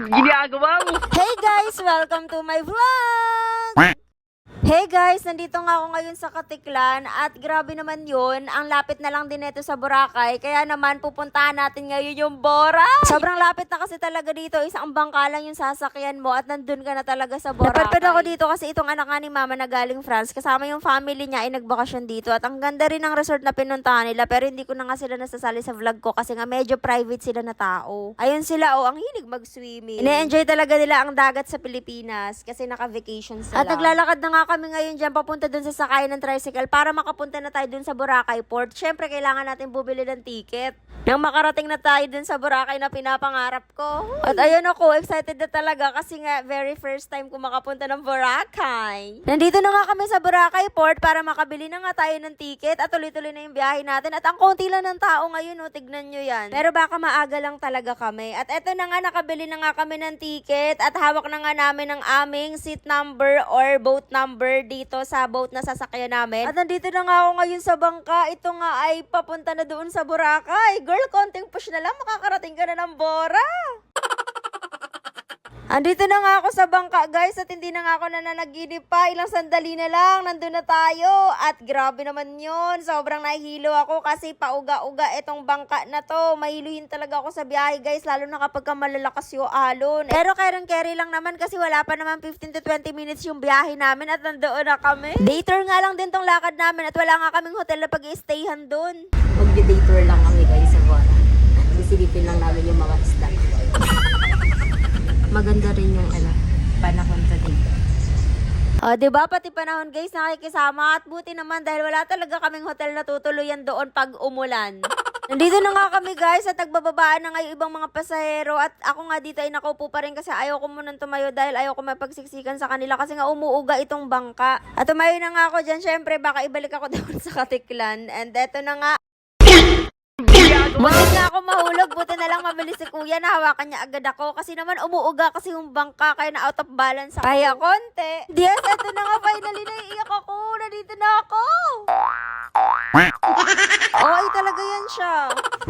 ginagawa mo? Hey guys! Welcome to my vlog! Hey guys! Nandito nga ako ngayon sa Katiklan at grabe naman yun. Ang lapit na lang din ito sa Boracay. Kaya naman pupuntahan natin ngayon yung Bora. Sobrang lapit na kasi talaga dito. Isang bangka lang yung sasakyan mo at nandun ka na talaga sa Boracay. Napadpad ako dito kasi itong anak nga ni mama na galing France. Kasama yung family niya ay nagbakasyon dito. At ang ganda rin ng resort na pinuntahan nila. Pero hindi ko na nga sila nasasali sa vlog ko kasi nga medyo private sila na tao. Ayun sila ang hilig mag-swimming. Ine-enjoy talaga nila ang dagat sa Pilipinas kasi naka-vacation sila. At naglalakad na nga kami ngayon dyan papunta dun sa sakayan ng tricycle para makapunta na tayo dun sa Boracay Port. Syempre, kailangan natin bumili ng ticket. Nang makarating na tayo dun sa Boracay na pinapangarap ko. At ayun ako, excited na talaga kasi nga very first time ko makapunta ng Boracay. Nandito na nga kami sa Boracay Port para makabili na nga tayo ng ticket at tuloy-tuloy na yung biyahe natin. At ang konti lang ng tao ngayon, oh, tignan nyo yan. Pero baka maaga lang talaga kami. At eto na nga, nakabili na nga kami ng ticket at hawak na nga namin ang aming seat number or boat number dito sa boat na sasakyan namin. At nandito na nga ako ngayon sa bangka. Ito nga ay papunta na doon sa Boracay. Girl, konting push na lang, makakarating ka na ng Bora. Andito na nga ako sa bangka guys at hindi na nga ako nananaginip pa. Ilang sandali na lang, nandun na tayo. At grabe naman yun. Sobrang nahihilo ako kasi pauga-uga itong bangka na to. Mahiluhin talaga ako sa biyahe guys, lalo na kapag malalakas yung alon. Pero carry lang naman kasi wala pa naman 15 to 20 minutes yung biyahe namin at nandoon na kami. Day tour nga lang din tong lakad namin at wala nga kaming hotel na pag-i-stayhan dun. Mag-day tour lang kami guys sa Bora. Sisilipin lang namin yung mga isda. Maganda rin yung panahon sa dito. Diba? Pati panahon guys, nakikisama at buti naman dahil wala talaga kaming hotel na tutuluyan doon pag umulan. Nandito na nga kami guys at nagbababaan na nga yung ibang mga pasahero at ako nga dito ay nakaupo pa rin kasi ayaw ko munang tumayo dahil ayaw ko mapagsiksikan sa kanila kasi nga umuuga itong bangka. At tumayo na nga ako dyan, syempre baka ibalik ako doon sa Katiklan and eto na nga. Bakit nga ako mahulog? Buti na lang mabilis si kuya na hawakan niya agad ako. Kasi naman umuuga kasi yung bangka kaya na out of balance ako. Kaya konti. Yes, eto na nga finally naiiyak ako. Nandito na ako. Ay, talaga yan siya.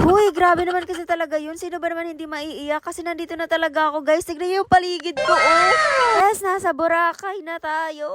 Huy, grabe naman kasi talaga yun. Sino ba naman hindi maiiyak? Kasi nandito na talaga ako guys. Tignan niyo yung paligid ko. Oh. Yes, nasa Boracay na tayo.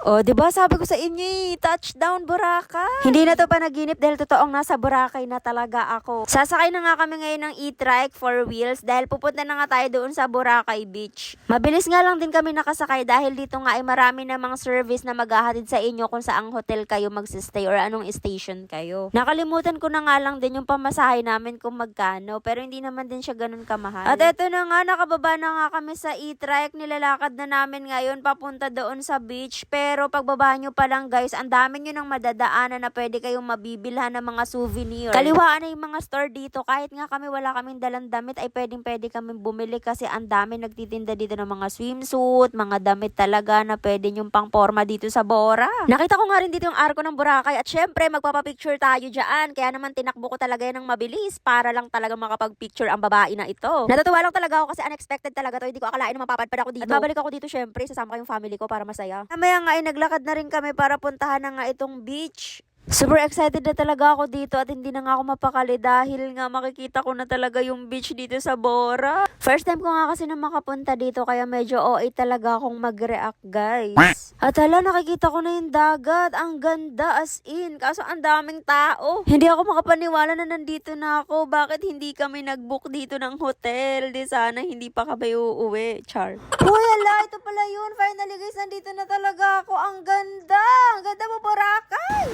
Oh, diba sabi ko sa inyo touchdown Boracay. Hindi na to panaginip dahil totoong nasa Boracay na talaga ako. Sasakay na nga kami ngayon ng e-trike 4 wheels dahil pupunta na nga tayo doon sa Boracay Beach. Mabilis nga lang din kami nakasakay dahil dito nga ay marami namang service na maghahatid sa inyo kung saang hotel kayo magsistay or anong station kayo. Nakalimutan ko na nga lang din yung pamasahe namin kung magkano pero hindi naman din siya ganun kamahal. At eto na nga, nakababa na nga kami sa e-trike. Nilalakad na namin ngayon papunta doon sa beach pero pagbaba nyo pa lang guys, ang dami nyo nang madadaanan na pwede kayong mabibilhan ng mga souvenir. Kaliwaan na yung mga store dito. Kahit nga kami wala kaming dalang damit ay pwede kami bumili kasi ang dami nagtitinda dito ng mga swimsuit, mga damit talaga na pwede yung pang forma dito sa Bora. Nakita ko nga rin dito yung arko ng Boracay at syempre magpapapicture tayo dyan. Kaya naman tinakbo ko talaga yan ng mabilis para lang talaga makapag-picture ang babae na ito. Natutuwa lang talaga ako kasi unexpected talaga to. Hindi ko akalain na mapapadpad ako dito. At babalik ako dito syempre. Sasama ko yung family ko para masaya. Mamaya nga ay naglakad na rin kami para puntahan na nga itong beach. Super excited na talaga ako dito at hindi na nga ako mapakali dahil nga makikita ko na talaga yung beach dito sa Bora. First time ko nga kasi na makapunta dito kaya medyo OA talaga akong mag-react guys. At hala, nakikita ko na yung dagat. Ang ganda as in. Kaso ang daming tao. Hindi ako makapaniwala na nandito na ako. Bakit hindi kami nag-book dito ng hotel? Di sana hindi pa kami uuwi. Char. Uy, hala, ito pala yun. Finally guys, nandito na talaga ako. Ang ganda. Ang ganda mo, Boracay.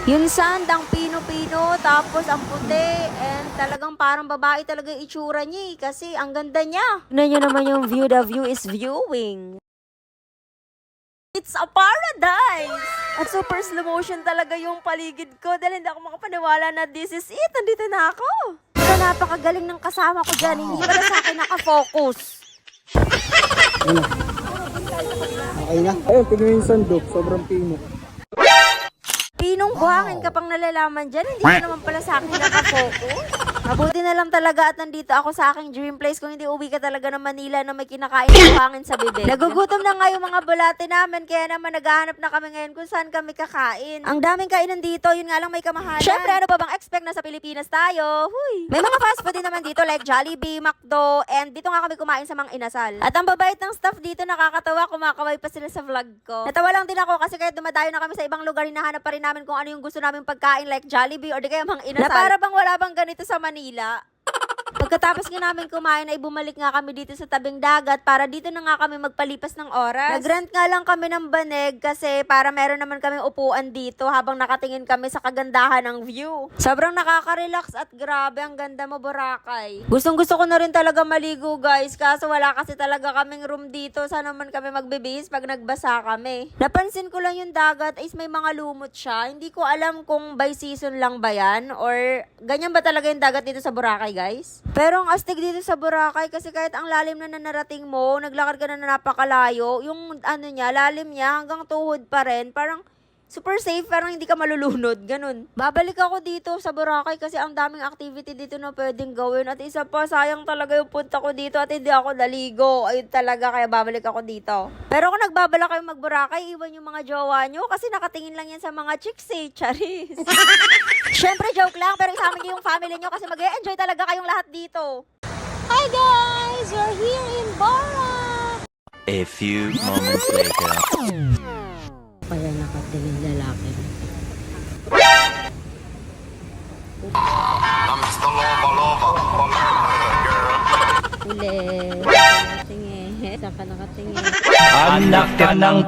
Yung sand, ang pino-pino, tapos ang puti, and talagang parang babae talaga yung itsura niya kasi ang ganda niya. Tignan nyo naman yung view, the view is viewing. It's a paradise! At super slow motion talaga yung paligid ko dahil hindi ako makapaniwala na this is it. Nandito na ako. Pero napakagaling ng kasama ko dyan. Hindi pala sa akin nakafocus. Okay na. Ayun, tignan yung sandok. Sobrang pino. Pinong buhangin ka pang nalalaman dyan. Hindi ka naman pala sa akin nakafocus. Mabuti na lang talaga at nandito ako sa aking dream place. Kung hindi uwi ka talaga ng Manila na may kinakain ng hangin sa bibig. Nagugutom na nga yung mga bulate namin, kaya naman naghahanap na kami ngayon kung saan kami kakain. Ang daming kainan dito, yun nga lang may kamahalan. Syempre, ano pa bang expect na sa Pilipinas tayo? Huy! May mga fast food din naman dito like Jollibee, McDo, and dito nga kami kumain sa Mang Inasal. At ang babait ng staff dito, nakakatawa, kumakaway pa sila sa vlog ko. Natawa lang din ako kasi kahit dumadayo na kami sa ibang lugar, hinahanap pa rin namin kung ano yung gusto naming pagkain like Jollibee or di kaya Mang Inasal. Na para bang wala bang ganito sa Manila. Pagkatapos nga namin kumain ay bumalik nga kami dito sa tabing dagat para dito na nga kami magpalipas ng oras. Nag-rent nga lang kami ng banig kasi para meron naman kami upuan dito habang nakatingin kami sa kagandahan ng view. Sobrang nakaka-relax at grabe ang ganda mo, Boracay. Gustong gusto ko na rin talaga maligo guys kaso wala kasi talaga kaming room dito. Saan naman kami magbibihis pag nagbasa kami. Napansin ko lang yung dagat is may mga lumot siya. Hindi ko alam kung by season lang ba yan or ganyan ba talaga yung dagat dito sa Boracay guys. Pero ang astig dito sa Boracay kasi kahit ang lalim na narating mo, naglakad ka na napakalayo, yung ano niya, lalim niya hanggang tuhod pa rin, parang super safe, parang hindi ka malulunod, ganun. Babalik ako dito sa Boracay kasi ang daming activity dito na pwedeng gawin at isa pa, sayang talaga yung punta ko dito at hindi ako naligo. Ayun talaga, kaya babalik ako dito. Pero kung nagbabala kayo mag-Boracay, iwan yung mga jowa nyo kasi nakatingin lang yan sa mga chicks eh, charis. Syempre, joke lang, pero isama niyo yung family nyo kasi mag-e-enjoy talaga kayong lahat dito. Hi guys! We're here in Bora! A few moments later. Kaya nakatingin lalaki. I'm Mr. Lover, girl. Uli. Nakatingin. Saan ka nakatingin? Anak ka ng